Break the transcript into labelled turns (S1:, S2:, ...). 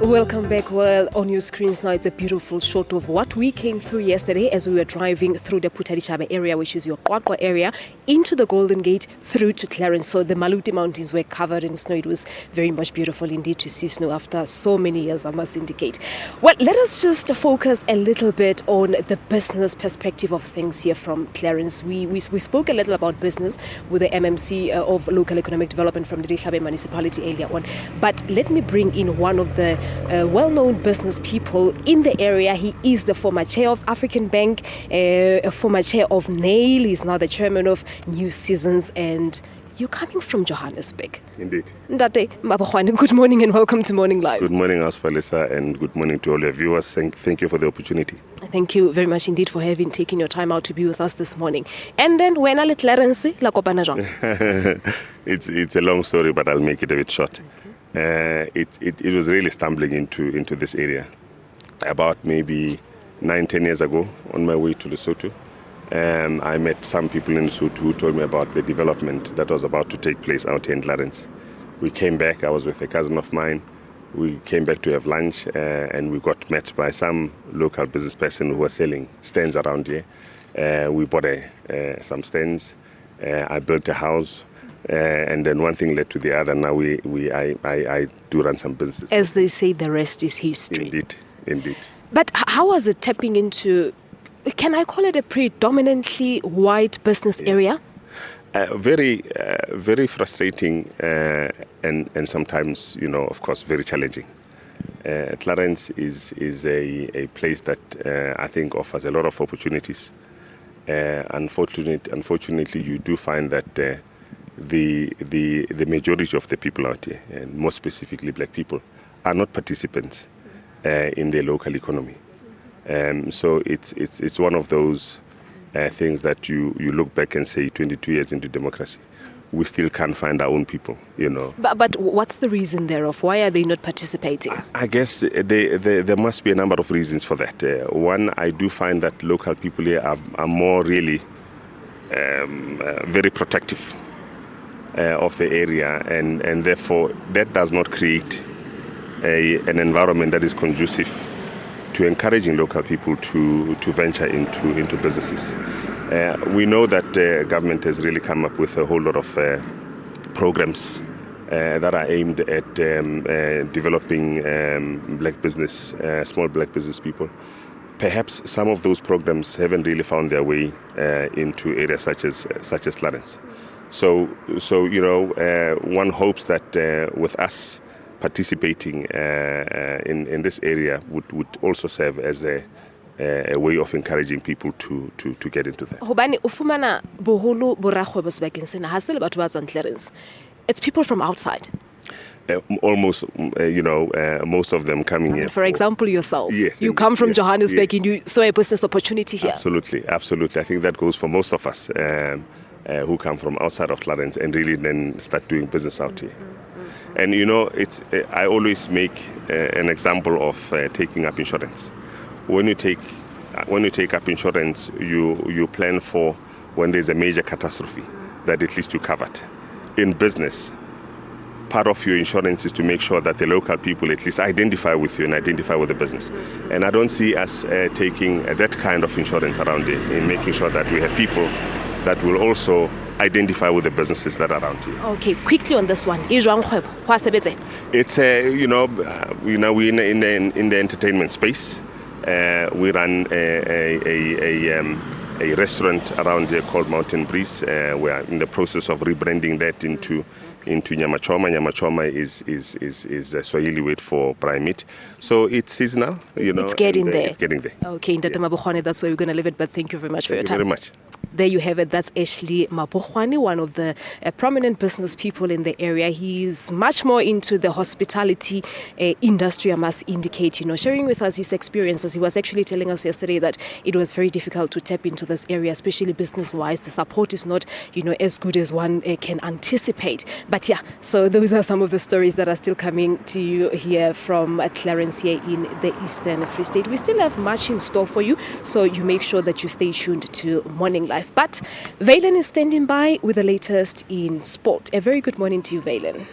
S1: Welcome back. Well, on your screens now, it's a beautiful shot of what we came through yesterday as we were driving through the Putadichaba area, which is your Qwaqwa area, into the Golden Gate, through to Clarens. So the Maluti Mountains were covered in snow. It was very much beautiful indeed to see snow after so many years, I must indicate. Well, let us just focus a little bit on the business perspective of things here from Clarens. We spoke a little about business with the MMC of Local Economic Development from the Dihlabe municipality earlier on. But let me bring in one of the well-known business people in the area. He is the former chair of African Bank, a former chair of NAIL. He's now the chairman of New Seasons, and you're coming from Johannesburg.
S2: Indeed.
S1: Ndate Mabokgwane, good morning and welcome to Morning Live.
S2: Good morning, Asfalisa, and good morning to all your viewers. Thank you for the opportunity.
S1: Thank you very much indeed for taking your time out to be with us this morning. And then when I let Clarens la kopana jwang?
S2: It's a long story, but I'll make it a bit short. It was really stumbling into this area about maybe 9-10 years ago on my way to Lesotho. I met some people in Lesotho who told me about the development that was about to take place out here in Clarens. We came back. I was with a cousin of mine. We came back to have lunch and we got met by some local business person who was selling stands around here. We bought some stands. I built a house. And then one thing led to the other. Now I do run some businesses.
S1: As they say, the rest is history.
S2: Indeed.
S1: But how was it tapping into, can I call it a predominantly white business area?
S2: Very frustrating and sometimes, of course, very challenging. Clarens is a place that I think offers a lot of opportunities. Unfortunately, you do find that the majority of the people out here, and more specifically black people, are not participants in the local economy. So it's one of those things that you look back and say 22 years into democracy, we still can't find our own people,
S1: But what's the reason thereof? Why are they not participating? I
S2: guess there must be a number of reasons for that. One, I do find that local people here are more really very protective of the area, and therefore that does not create an environment that is conducive to encouraging local people to venture into businesses. We know that government has really come up with a whole lot of programs that are aimed at developing black business, small black business people. Perhaps some of those programs haven't really found their way into areas such as Clarens. So one hopes that with us participating in this area would also serve as a way of encouraging people to get into that.
S1: Hobane ufumana boholo borakgwebo sebakeng sena ha se le batho ba tswang Clarens. It's people from outside.
S2: Almost, most of them coming here.
S1: For example, yourself.
S2: Yes,
S1: you come from Johannesburg and you saw a business opportunity here.
S2: Absolutely. I think that goes for most of us who come from outside of Clarens and really then start doing business out here. And I always make an example of taking up insurance. When you take up insurance, you plan for when there's a major catastrophe that at least you're covered. In business, part of your insurance is to make sure that the local people at least identify with you and identify with the business. And I don't see us taking that kind of insurance around here in making sure that we have people that will also identify with the businesses that are around here.
S1: Okay, quickly on this one. It's
S2: we're in the entertainment space. We run a restaurant around here called Mountain Breeze. We are in the process of rebranding that into Nyama Choma. Nyama Choma is a Swahili word for prime meat. So it's seasonal,
S1: It's getting there.
S2: It's getting there.
S1: Okay, Ndate Mabokgwane, that's where we're going to leave it. But thank you very much for your time.
S2: Thank you very much.
S1: There you have it. That's Ashley Mabokgwane, one of the prominent business people in the area. He's much more into the hospitality industry, I must indicate, sharing with us his experiences. He was actually telling us yesterday that it was very difficult to tap into this area, especially business-wise. The support is not, as good as one can anticipate. But yeah, so those are some of the stories that are still coming to you here from Clarens here in the Eastern Free State. We still have much in store for you, so you make sure that you stay tuned to Morning Live. But Valen is standing by with the latest in sport. A very good morning to you, Valen.